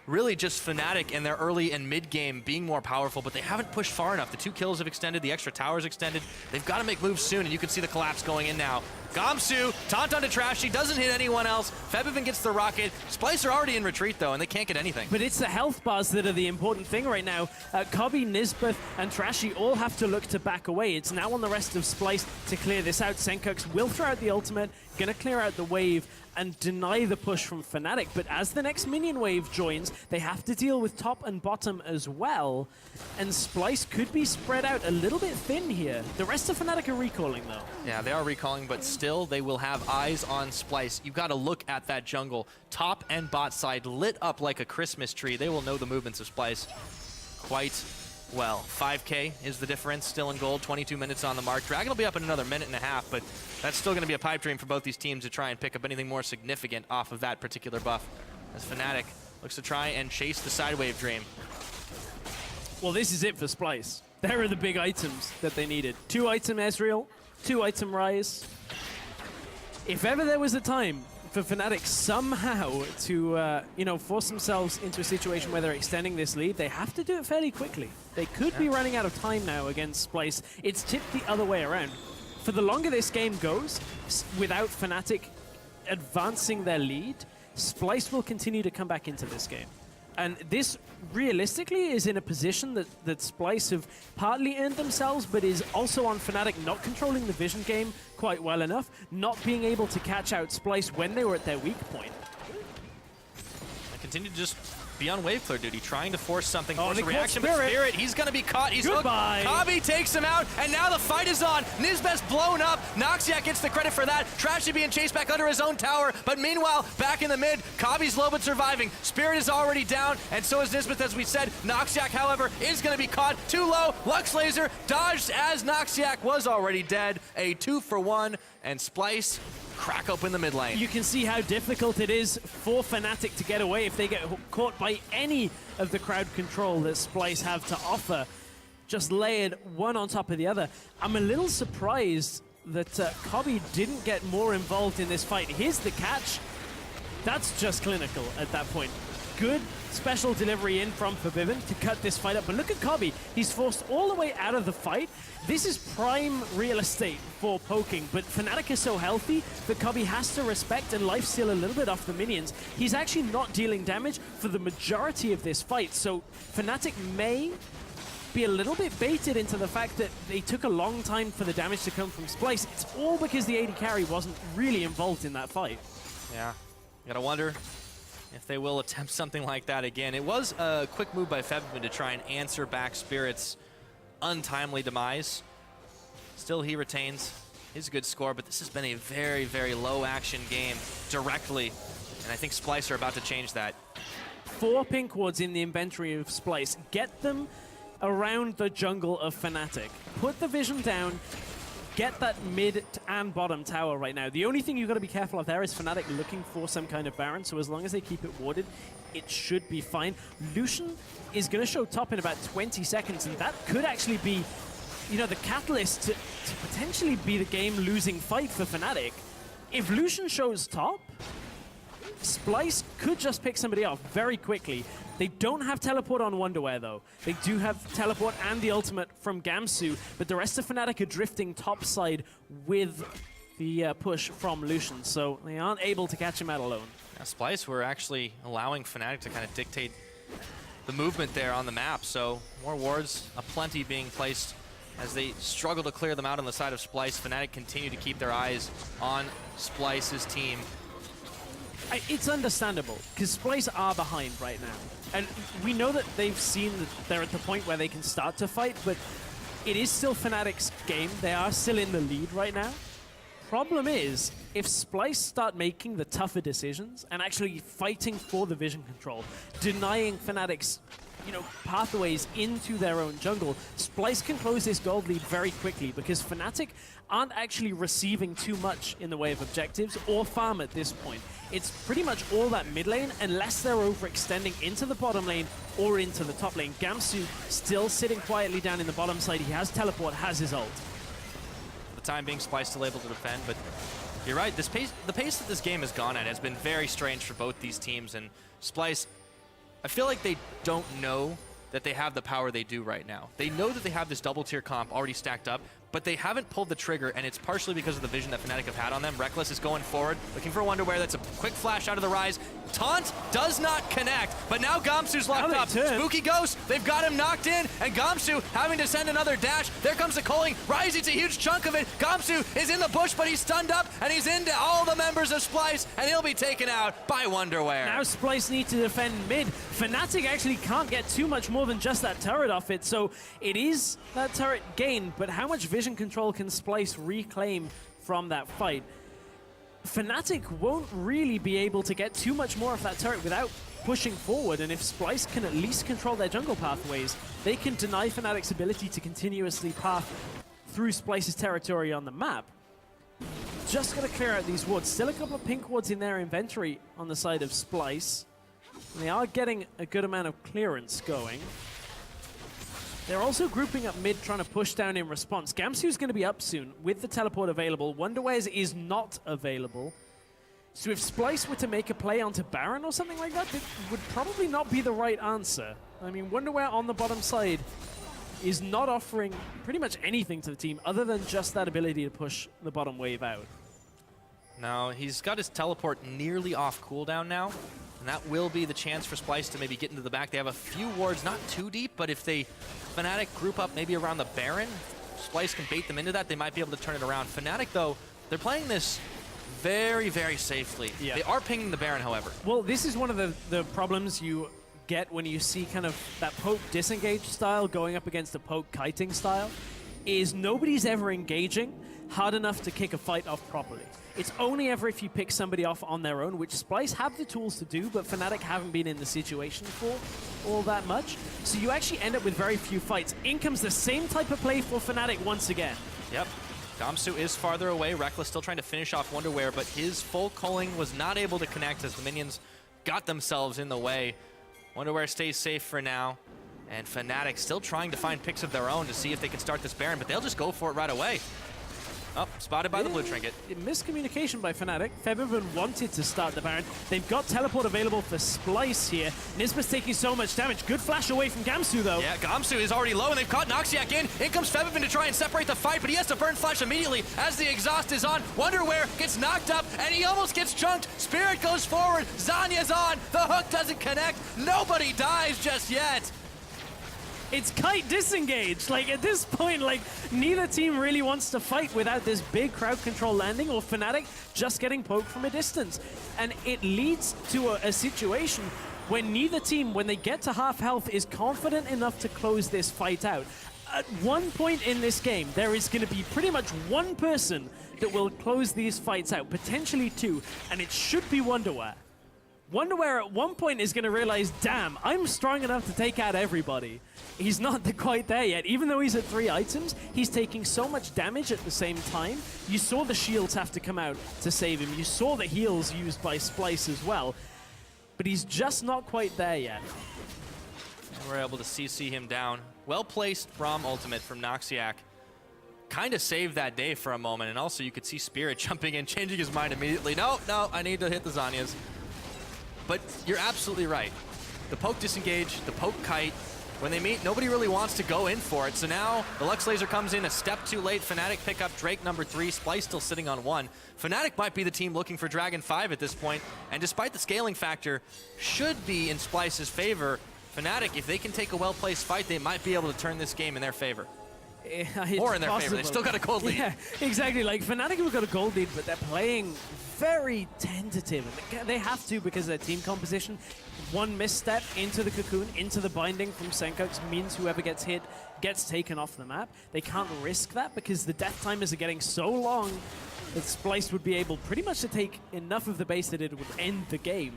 Speaker 2: really just Fnatic and their early and mid game being more powerful, but they haven't pushed far enough. The 2 kills have extended, the extra towers extended. They've got to make moves soon, and you can see the collapse going in now. Gamsu, taunt onto Trashy, doesn't hit anyone else. Febiven gets the rocket. Splyce are already in retreat, though, and they can't get anything.
Speaker 1: But it's the health bars that are the important thing right now. Kabi, Nisbeth, and Trashy all have to look to back away. It's now on the rest of Splyce to clear this out. Senkux will throw out the ultimate, gonna clear out the wave, and deny the push from Fnatic. But as the next minion wave joins, they have to deal with top and bottom as well. And Splyce could be spread out a little bit thin here. The rest of Fnatic are recalling, though.
Speaker 2: Yeah, they are recalling, but still they will have eyes on Splyce. You've got to look at that jungle. Top and bot side lit up like a Christmas tree. They will know the movements of Splyce quite well. 5K is the difference, still in gold, 22 minutes on the mark. Dragon will be up in another minute and a half, but that's still going to be a pipe dream for both these teams to try and pick up anything more significant off of that particular buff, as Fnatic looks to try and chase the side wave dream.
Speaker 1: Well, this is it for Splyce. There are the big items that they needed. 2 item Ezreal, 2 item Ryze. If ever there was a time for Fnatic somehow to, you know, force themselves into a situation where they're extending this lead, they have to do it fairly quickly. They could be running out of time now against Splyce. It's tipped the other way around. For the longer this game goes, without Fnatic advancing their lead, Splyce will continue to come back into this game. And this, realistically, is in a position that Splyce have partly earned themselves, but is also on Fnatic not controlling the vision game quite well enough, not being able to catch out Splyce when they were at their weak point.
Speaker 2: I continue to just be on wave clear duty, trying to force something, force
Speaker 1: they
Speaker 2: a reaction,
Speaker 1: caught
Speaker 2: but Spirit, he's going to be caught. He's
Speaker 1: Goodbye.
Speaker 2: hooked. Kabi takes him out, and now the fight is on. Nisbet's blown up. Noxiac gets the credit for that. Trashy being chased back under his own tower, but meanwhile, back in the mid, Kabi's low but surviving. Spirit is already down, and so is Nisbet, as we said. Noxiac, however, is going to be caught. Too low. Lux Laser dodged as Noxiac was already dead. A 2-for-1, and Splyce crack open the mid lane.
Speaker 1: You can see how difficult it is for Fnatic to get away if they get caught by any of the crowd control that Splyce have to offer. Just layered one on top of the other. I'm a little surprised that Kabi didn't get more involved in this fight. Here's the catch. That's just clinical at that point. Good special delivery in from Forbidden to cut this fight up. But look at Kabi. He's forced all the way out of the fight. This is prime real estate for poking, but Fnatic is so healthy that Kabi has to respect and lifesteal a little bit off the minions. He's actually not dealing damage for the majority of this fight, so Fnatic may be a little bit baited into the fact that they took a long time for the damage to come from Splyce. It's all because the AD carry wasn't really involved in that fight.
Speaker 2: Yeah, you gotta wonder if they will attempt something like that again. It was a quick move by Febvin to try and answer back Spirit's untimely demise. Still, he retains his good score, but this has been a very, very low action game directly, and I think Splyce are about to change that.
Speaker 1: 4 pink wards in the inventory of Splyce. Get them around the jungle of Fnatic. Put the vision down. Get that mid and bottom tower right now. The only thing you've got to be careful of there is Fnatic looking for some kind of Baron, so as long as they keep it warded, it should be fine. Lucian is going to show top in about 20 seconds, and that could actually be, you know, the catalyst to potentially be the game-losing fight for Fnatic. If Lucian shows top, Splyce could just pick somebody off very quickly. They don't have teleport on Wonderwear, though. They do have teleport and the ultimate from Gamsu, but the rest of Fnatic are drifting topside with the push from Lucian, so they aren't able to catch him out alone.
Speaker 2: Now, Splyce were actually allowing Fnatic to kind of dictate the movement there on the map, so more wards aplenty being placed as they struggle to clear them out on the side of Splyce. Fnatic continue to keep their eyes on Splyce's team.
Speaker 1: It's understandable, because Splyce are behind right now. And we know that they've seen that they're at the point where they can start to fight, but it is still Fnatic's game. They are still in the lead right now. Problem is, if Splyce start making the tougher decisions and actually fighting for the vision control, denying Fnatic's, you know, pathways into their own jungle, Splyce can close this gold lead very quickly because Fnatic aren't actually receiving too much in the way of objectives or farm at this point. It's pretty much all that mid lane unless they're overextending into the bottom lane or into the top lane. Gamsu still sitting quietly down in the bottom side. He has teleport, has his ult.
Speaker 2: For the time being, Splyce still able to defend, but you're right, the pace that this game has gone at has been very strange for both these teams, and Splyce, I feel like they don't know that they have the power they do right now. They know that they have this double tier comp already stacked up, but they haven't pulled the trigger, and it's partially because of the vision that Fnatic have had on them. Reckless is going forward, looking for Wonderwear. That's a quick flash out of the Rise. Taunt does not connect, but now Gamsu's locked up. Spooky Ghost, they've got him knocked in, and Gamsu having to send another dash. There comes the culling. Rise eats a huge chunk of it. Gamsu is in the bush, but he's stunned up, and he's into all the members of Splyce, and he'll be taken out by Wonderwear.
Speaker 1: Now Splyce need to defend mid. Fnatic actually can't get too much more than just that turret off it, so it is that turret gain, but how much vision control can Splyce reclaim from that fight? Fnatic won't really be able to get too much more of that turret without pushing forward, and if Splyce can at least control their jungle pathways, they can deny Fnatic's ability to continuously path through Splyce's territory on the map. Just gotta clear out these wards. Still a couple of pink wards in their inventory on the side of Splyce. And they are getting a good amount of clearance going. They're also grouping up mid, trying to push down in response. Gamsu's going to be up soon with the teleport available. Wonderwares is not available. So if Splyce were to make a play onto Baron or something like that, it would probably not be the right answer. I mean, Wonderware on the bottom side is not offering pretty much anything to the team other than just that ability to push the bottom wave out.
Speaker 2: Now, he's got his teleport nearly off cooldown now, and that will be the chance for Splyce to maybe get into the back. They have a few wards, not too deep, but if they Fnatic group up maybe around the Baron, Splyce can bait them into that, they might be able to turn it around. Fnatic, though, they're playing this very, very safely. Yeah. They are pinging the Baron, however.
Speaker 1: Well, this is one of the problems you get when you see kind of that poke disengage style going up against a poke kiting style, is nobody's ever engaging hard enough to kick a fight off properly. It's only ever if you pick somebody off on their own, which Splyce have the tools to do, but Fnatic haven't been in the situation for all that much. So you actually end up with very few fights. In comes the same type of play for Fnatic once again.
Speaker 2: Yep. Gamsu is farther away. Reckless still trying to finish off Wonderware, but his full culling was not able to connect as the minions got themselves in the way. Wonderware stays safe for now, and Fnatic still trying to find picks of their own to see if they can start this Baron, but they'll just go for it right away. Oh, spotted by the blue trinket.
Speaker 1: Miscommunication by Fnatic. Febiven wanted to start the Baron. They've got teleport available for Splyce here. Nisba's taking so much damage. Good flash away from Gamsu, though.
Speaker 2: Yeah, Gamsu is already low, and they've caught Noxiac in. In comes Febiven to try and separate the fight, but he has to burn flash immediately as the exhaust is on. Wonderware gets knocked up, and he almost gets chunked. Spirit goes forward. Zanya's on. The hook doesn't connect. Nobody dies just yet.
Speaker 1: It's kite disengaged. Like, at this point, like, neither team really wants to fight without this big crowd control landing, or Fnatic just getting poked from a distance. And it leads to a situation where neither team, when they get to half health, is confident enough to close this fight out. At one point in this game, there is going to be pretty much one person that will close these fights out, potentially two, and it should be Wonderware. Wonderware at one point is going to realize, damn, I'm strong enough to take out everybody. He's not quite there yet. Even though he's at 3 items, he's taking so much damage at the same time. You saw the shields have to come out to save him. You saw the heals used by Splyce as well. But he's just not quite there yet.
Speaker 2: And we're able to CC him down. Well-placed Braum ultimate from Noxiac. Kind of saved that day for a moment. And also you could see Spirit jumping in, changing his mind immediately. No, I need to hit the Zanyas. But you're absolutely right. The poke disengage, the poke kite, when they meet, nobody really wants to go in for it. So now the Lux Laser comes in a step too late. Fnatic pick up Drake number 3. Splyce still sitting on 1. Fnatic might be the team looking for Dragon 5 at this point. And despite the scaling factor, should be in Splyce's favor. Fnatic, if they can take a well-placed fight, they might be able to turn this game in their favor. Or in their favor. They've still got a gold lead.
Speaker 1: Yeah, exactly. Like, Fnatic have got a gold lead, but they're playing very tentative. They have to because of their team composition. One misstep into the cocoon, into the binding from Senkux means whoever gets hit gets taken off the map. They can't risk that because the death timers are getting so long that Splyce would be able pretty much to take enough of the base that it would end the game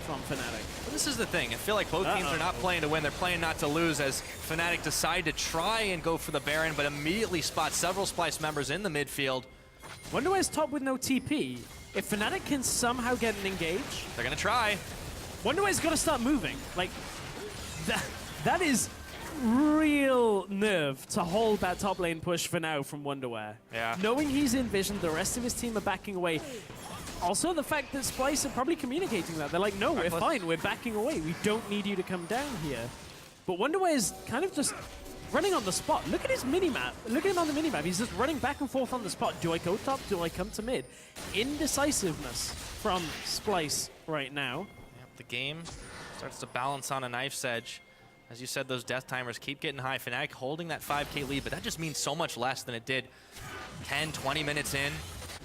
Speaker 1: from Fnatic.
Speaker 2: Well, this is the thing. I feel like both teams are not playing to win. They're playing not to lose as Fnatic decide to try and go for the Baron, but immediately spot several Splyce members in the midfield.
Speaker 1: Wonderware's top with no TP. If Fnatic can somehow get an engage,
Speaker 2: they're going to try.
Speaker 1: Wonderware's got to start moving. Like, that is real nerve to hold that top lane push for now from Wonderware.
Speaker 2: Yeah.
Speaker 1: Knowing he's in vision, the rest of his team are backing away. Also, the fact that Splyce are probably communicating that. They're like, no, we're fine, we're backing away. We don't need you to come down here. But Wonderware is kind of just running on the spot. Look at his minimap. Look at him on the minimap. He's just running back and forth on the spot. Do I go top? Do I come to mid? Indecisiveness from Splyce right now.
Speaker 2: Yep, the game starts to balance on a knife's edge. As you said, those death timers keep getting high. Fnatic holding that 5K lead, but that just means so much less than it did 10, 20 minutes in.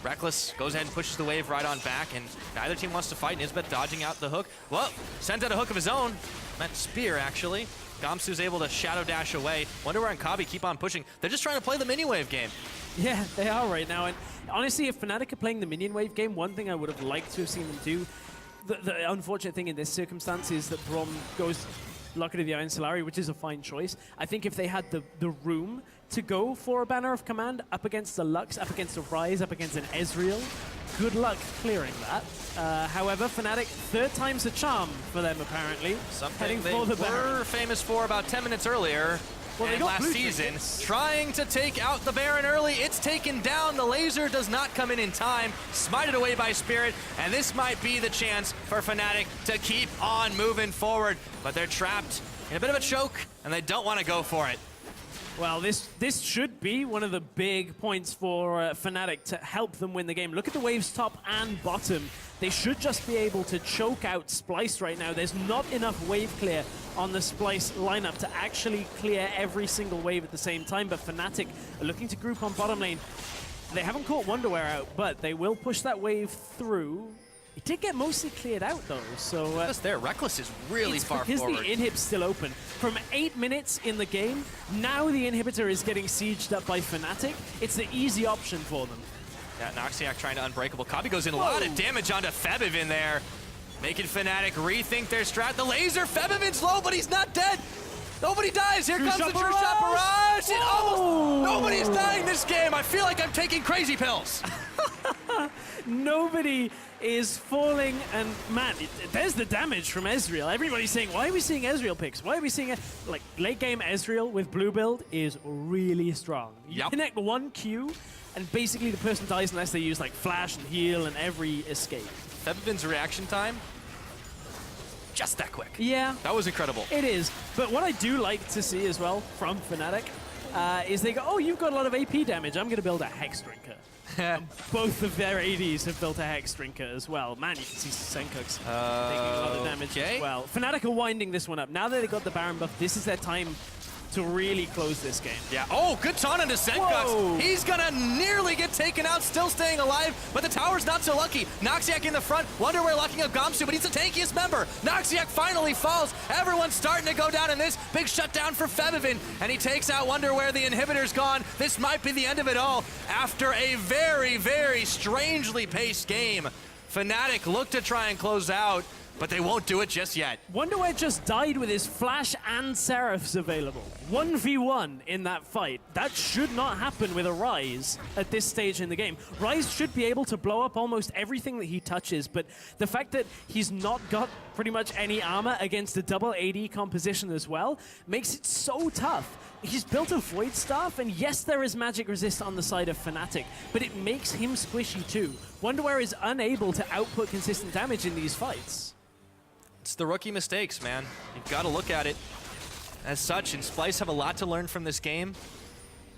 Speaker 2: Reckless goes ahead and pushes the wave right on back, and neither team wants to fight. Nisbet dodging out the hook. Well, sent out a hook of his own. Meant spear, actually. Gamsu's able to shadow dash away. Wonderware and Kabi keep on pushing. They're just trying to play the mini wave game.
Speaker 1: Yeah, they are right now. And honestly, if Fnatic are playing the minion wave game, one thing I would have liked to have seen them do, the unfortunate thing in this circumstance is that Braum goes Lucky to the Iron Solari, which is a fine choice. I think if they had the room to go for a Banner of Command up against the Lux, up against a Ryze, up against an Ezreal, good luck clearing that. However, Fnatic, third time's a charm for them, apparently.
Speaker 2: Something they were famous for about 10 minutes earlier.
Speaker 1: Well,
Speaker 2: and last season, trying to take out the Baron early. It's taken down. The laser does not come in time. Smited away by Spirit, and this might be the chance for Fnatic to keep on moving forward. But they're trapped in a bit of a choke, and they don't want to go for it.
Speaker 1: Well, this should be one of the big points for Fnatic to help them win the game. Look at the waves top and bottom. They should just be able to choke out Splyce right now. There's not enough wave clear on the Splyce lineup to actually clear every single wave at the same time, but Fnatic are looking to group on bottom lane. They haven't caught Wonderwear out, but they will push that wave through. It did get mostly cleared out, though, so...
Speaker 2: Just there, Reckless is really far forward.
Speaker 1: Because the inhib's still open. From 8 minutes in the game, now the inhibitor is getting sieged up by Fnatic. It's the easy option for them.
Speaker 2: Yeah, Noxiac trying to Unbreakable. Kabi goes in, a lot of damage onto Febiven there, making Fnatic rethink their strat. The laser, Febiven's low, but he's not dead. Nobody dies. Here comes the True Shot Barrage. It almost, nobody's dying this game. I feel like I'm taking crazy pills.
Speaker 1: Nobody is falling, and man, there's the damage from Ezreal. Everybody's saying, why are we seeing Ezreal picks? Why are we seeing it? Like, late game Ezreal with blue build is really strong. You connect one Q, and basically the person dies unless they use like flash and heal and every escape.
Speaker 2: Febiven's reaction time, just that quick.
Speaker 1: Yeah.
Speaker 2: That was incredible.
Speaker 1: It is. But what I do like to see as well from Fnatic is they go, oh, you've got a lot of AP damage. I'm going to build a Hex Drinker. Both of their ADs have built a Hex Drinker as well. Man, you can see Senkuk's taking a lot of damage as well. Fnatic are winding this one up. Now that they got the Baron buff, this is their time to really close this game.
Speaker 2: Yeah. Oh, good taunt into Senkux. He's gonna nearly get taken out, still staying alive, but the tower's not so lucky. Noxiac in the front. Wonderwear locking up Gamsu, but he's the tankiest member. Noxiac finally falls. Everyone's starting to go down in this. Big shutdown for Febiven, and he takes out Wonderwear. The inhibitor's gone. This might be the end of it all after a very, very strangely paced game. Fnatic look to try and close out, but they won't do it just yet.
Speaker 1: Wonderwear just died with his Flash and Seraphs available. 1v1 in that fight. That should not happen with a Ryze at this stage in the game. Ryze should be able to blow up almost everything that he touches, but the fact that he's not got pretty much any armor against a double AD composition as well makes it so tough. He's built a Void Staff, and yes, there is magic resist on the side of Fnatic, but it makes him squishy too. Wonderwear is unable to output consistent damage in these fights.
Speaker 2: It's the rookie mistakes, man. You've got to look at it as such, and Splyce have a lot to learn from this game.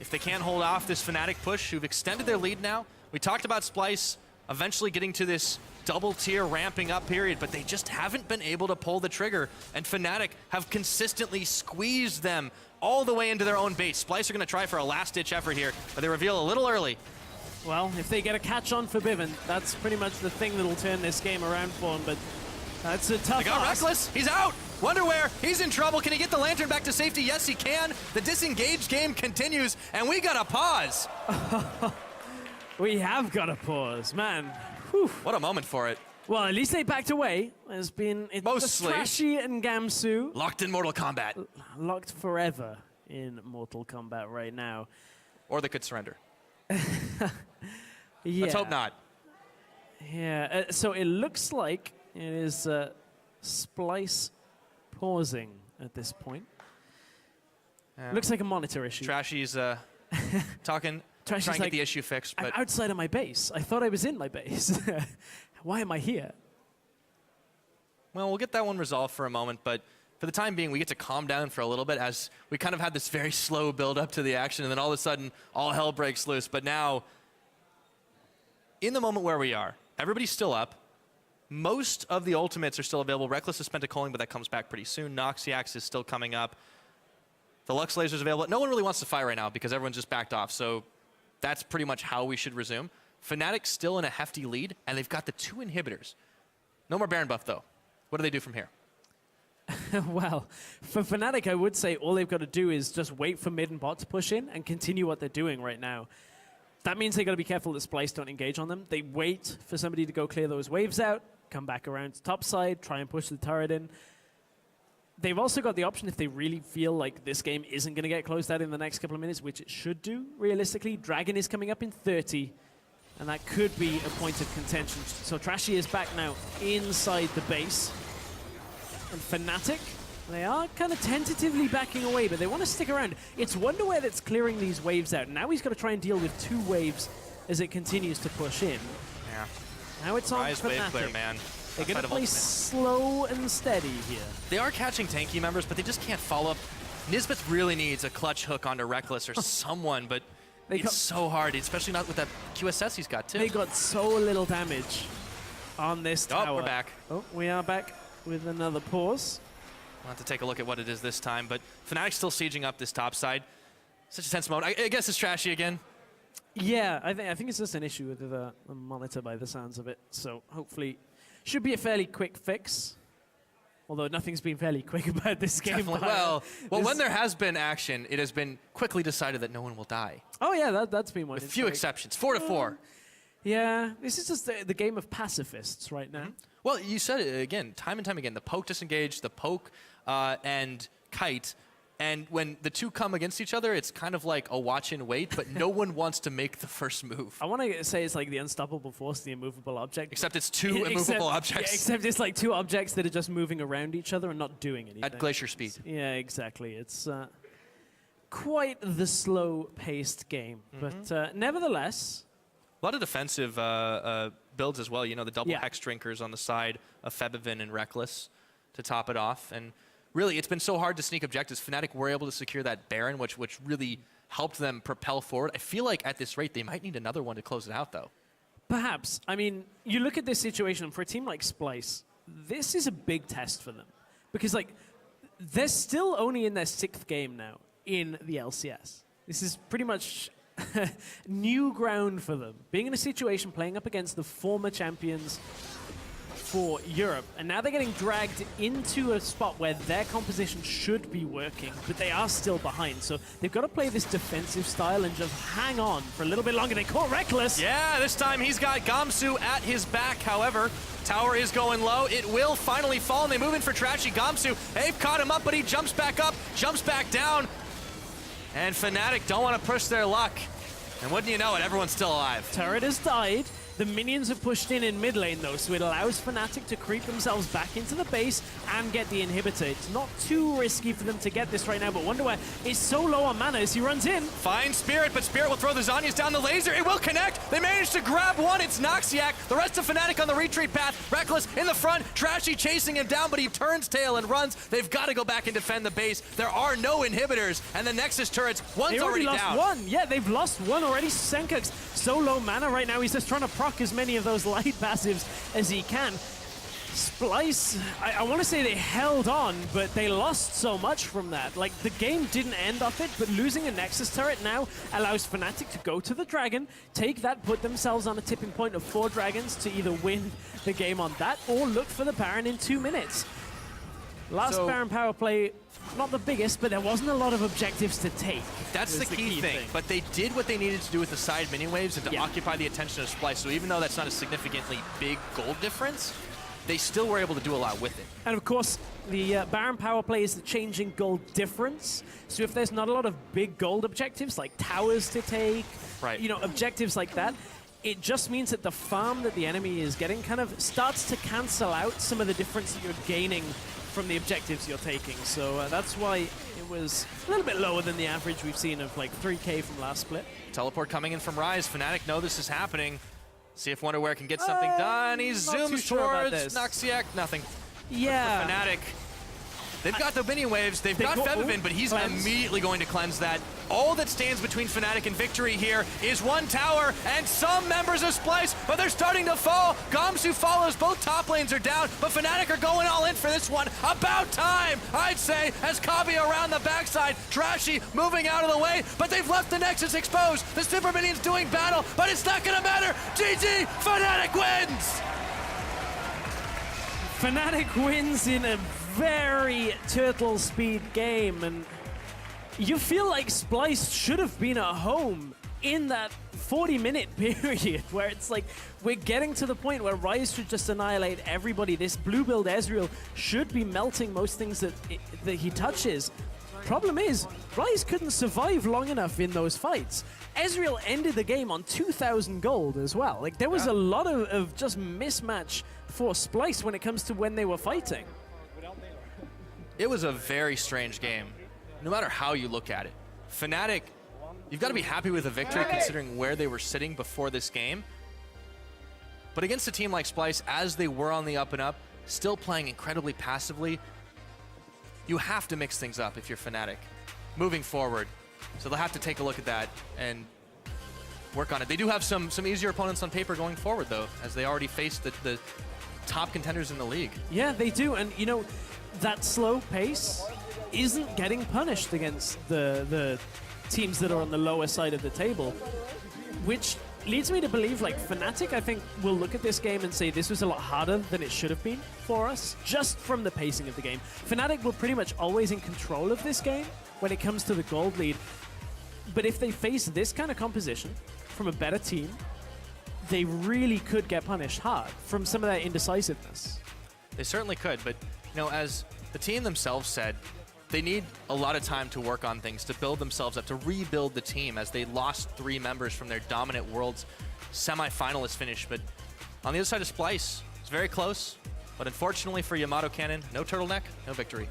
Speaker 2: If they can't hold off this Fnatic push, who've extended their lead now. We talked about Splyce eventually getting to this double tier ramping up period, but they just haven't been able to pull the trigger, and Fnatic have consistently squeezed them all the way into their own base. Splyce are going to try for a last-ditch effort here, but they reveal a little early.
Speaker 1: Well, if they get a catch on for Bivin, that's pretty much the thing that'll turn this game around for them, but that's a tough
Speaker 2: They got Reckless. He's out. Wonderwear, he's in trouble. Can he get the Lantern back to safety? Yes, he can. The disengaged game continues, and we got a pause.
Speaker 1: We have got a pause, man. Whew.
Speaker 2: What a moment for it.
Speaker 1: Well, at least they backed away. It's
Speaker 2: Mostly.
Speaker 1: Trashy and Gamsu.
Speaker 2: Locked in Mortal Kombat.
Speaker 1: Locked forever in Mortal Kombat right now.
Speaker 2: Or they could surrender.
Speaker 1: Yeah.
Speaker 2: Let's hope not.
Speaker 1: Yeah, so it looks like it is Splyce pausing at this point. Looks like a monitor issue.
Speaker 2: Trashy's talking, trying to get the issue fixed. But
Speaker 1: I'm outside of my base. I thought I was in my base. Why am I here?
Speaker 2: Well, we'll get that one resolved for a moment, but for the time being, we get to calm down for a little bit as we kind of had this very slow build up to the action, and then all of a sudden, all hell breaks loose. But now, in the moment where we are, everybody's still up. Most of the ultimates are still available. Reckless has spent a calling, but that comes back pretty soon. Noxiax is still coming up. The Lux Laser's available. No one really wants to fight right now because everyone's just backed off, so that's pretty much how we should resume. Fnatic still in a hefty lead, and they've got the 2 inhibitors. No more Baron buff, though. What do they do from here?
Speaker 1: Well, for Fnatic, I would say all they've got to do is just wait for mid and bot to push in and continue what they're doing right now. That means they've got to be careful that Splyce don't engage on them. They wait for somebody to go clear those waves out, come back around to top side, try and push the turret in. They've also got the option if they really feel like this game isn't going to get closed out in the next couple of minutes, which it should do, realistically. Dragon is coming up in 30, and that could be a point of contention. So Trashy is back now inside the base. And Fnatic They are kind of tentatively backing away, but they want to stick around. It's Wonderwear that's clearing these waves out. Now he's got to try and deal with 2 waves as it continues to push in.
Speaker 2: Yeah.
Speaker 1: Now it's on
Speaker 2: Rise wave clear,
Speaker 1: Fnatic.
Speaker 2: man.
Speaker 1: They're going to play slow and steady here.
Speaker 2: They are catching tanky members, but they just can't follow up. Nisbeth really needs a clutch hook onto Reckless or someone, but it's so hard, especially not with that QSS he's got, too.
Speaker 1: They got so little damage on this tower.
Speaker 2: Oh, we're back.
Speaker 1: Oh, we are back with another pause.
Speaker 2: We'll have to take a look at what it is this time, but Fnatic's still sieging up this top side. Such a tense mode. I guess it's trashy again.
Speaker 1: Yeah, I think it's just an issue with the monitor by the sounds of it. So hopefully, should be a fairly quick fix. Although nothing's been fairly quick about this game.
Speaker 2: Well, when there has been action, it has been quickly decided that no one will die.
Speaker 1: Oh yeah, that's been one.
Speaker 2: With few exceptions, 4-4.
Speaker 1: Yeah, this is just the game of pacifists right now.
Speaker 2: Well, you said it again, time and time again. The poke disengage, the poke and kite. And when the 2 come against each other, it's kind of like a watch and wait, but no one wants to make the first move.
Speaker 1: I want to say it's like the unstoppable force, the immovable object.
Speaker 2: Except it's 2 immovable objects.
Speaker 1: Yeah, except it's like 2 objects that are just moving around each other and not doing anything.
Speaker 2: At glacier speed.
Speaker 1: Yeah, exactly. It's quite the slow-paced game. But nevertheless...
Speaker 2: A lot of defensive builds as well. You know, the double Hex Drinkers on the side of Febivin and Reckless to top it off. And really, it's been so hard to sneak objectives. Fnatic were able to secure that Baron, which really helped them propel forward. I feel like at this rate, they might need another one to close it out, though.
Speaker 1: Perhaps. I mean, you look at this situation, for a team like Splyce, this is a big test for them. Because, like, they're still only in their 6th game now in the LCS. This is pretty much new ground for them. Being in a situation playing up against the former champions for Europe, and now they're getting dragged into a spot where their composition should be working, but they are still behind. So they've got to play this defensive style and just hang on for a little bit longer. They caught Reckless.
Speaker 2: Yeah, this time he's got Gamsu at his back. However, tower is going low. It will finally fall, and they move in for Trashy. Gamsu, they've caught him up, but he jumps back up, jumps back down. And Fnatic don't want to push their luck. And wouldn't you know it, everyone's still alive.
Speaker 1: Turret has died. The minions are pushed in mid lane, though, so it allows Fnatic to creep themselves back into the base and get the inhibitor. It's not too risky for them to get this right now, but Wonderwear is so low on mana as he runs in.
Speaker 2: Finds Spirit, but Spirit will throw the Zhonya's down the laser. It will connect. They managed to grab one. It's Noxiac. The rest of Fnatic on the retreat path. Reckless in the front. Trashy chasing him down, but he turns tail and runs. They've got to go back and defend the base. There are no inhibitors, and the Nexus turrets, one's already
Speaker 1: lost
Speaker 2: down.
Speaker 1: One. Yeah, they've lost one already. Senkuk's so low mana right now. He's just trying to proc as many of those light passives as he can. Splyce, I want to say they held on, but they lost so much from that. Like, the game didn't end off it, but losing a Nexus turret now allows Fnatic to go to the Dragon, take that, put themselves on a tipping point of 4 dragons to either win the game on that or look for the Baron in 2 minutes. Last Baron power play, not the biggest, but there wasn't a lot of objectives to take.
Speaker 2: That's the key thing. But they did what they needed to do with the side mini waves and to occupy the attention of Splyce. So even though that's not a significantly big gold difference, they still were able to do a lot with it.
Speaker 1: And of course, the Baron power play is the changing gold difference. So if there's not a lot of big gold objectives, like towers to take, you know, objectives like that, it just means that the farm that the enemy is getting kind of starts to cancel out some of the difference that you're gaining from the objectives you're taking. So that's why it was a little bit lower than the average we've seen of like 3K from last split.
Speaker 2: Teleport coming in from Rise. Fnatic know this is happening. See if Wonderwear can get something done. He zooms towards Noxiac. Nothing.
Speaker 1: Yeah.
Speaker 2: But for Fnatic, they've got the mini waves. They've got Febivin, but he's immediately going to cleanse that. All that stands between Fnatic and victory here is one tower and some members of Splyce, but they're starting to fall. Gamsu follows. Both top lanes are down, but Fnatic are going all in for this one. About time, I'd say, as Kavi around the backside. Trashy moving out of the way, but they've left the Nexus exposed. The Super Minions doing battle, but it's not going to matter. GG, Fnatic wins!
Speaker 1: Fnatic wins in a very turtle speed game, and you feel like Splyce should have been at home in that 40-minute period where it's like we're getting to the point where Rise should just annihilate everybody. This blue build Ezreal should be melting most things that he touches. Problem is, Rise couldn't survive long enough in those fights. Ezreal ended the game on 2,000 gold as well. Like, there was a lot of just mismatch for Splyce when it comes to when they were fighting.
Speaker 2: It was a very strange game, no matter how you look at it. Fnatic, you've got to be happy with a victory considering where they were sitting before this game. But against a team like Splyce, as they were on the up and up, still playing incredibly passively, you have to mix things up if you're Fnatic moving forward. So they'll have to take a look at that and work on it. They do have some easier opponents on paper going forward, though, as they already faced the top contenders in the league.
Speaker 1: Yeah, they do. And, you know, that slow pace isn't getting punished against the teams that are on the lower side of the table, which leads me to believe, like, Fnatic, I think, will look at this game and say this was a lot harder than it should have been for us, just from the pacing of the game. Fnatic were pretty much always in control of this game when it comes to the gold lead. But if they face this kind of composition from a better team, they really could get punished hard from some of that indecisiveness.
Speaker 2: They certainly could, but, you know, as the team themselves said, they need a lot of time to work on things, to build themselves up, to rebuild the team, as they lost 3 members from their dominant Worlds semi-finalist finish. But on the other side of Splyce, it's very close. But unfortunately for Yamato Cannon, no turtleneck, no victory.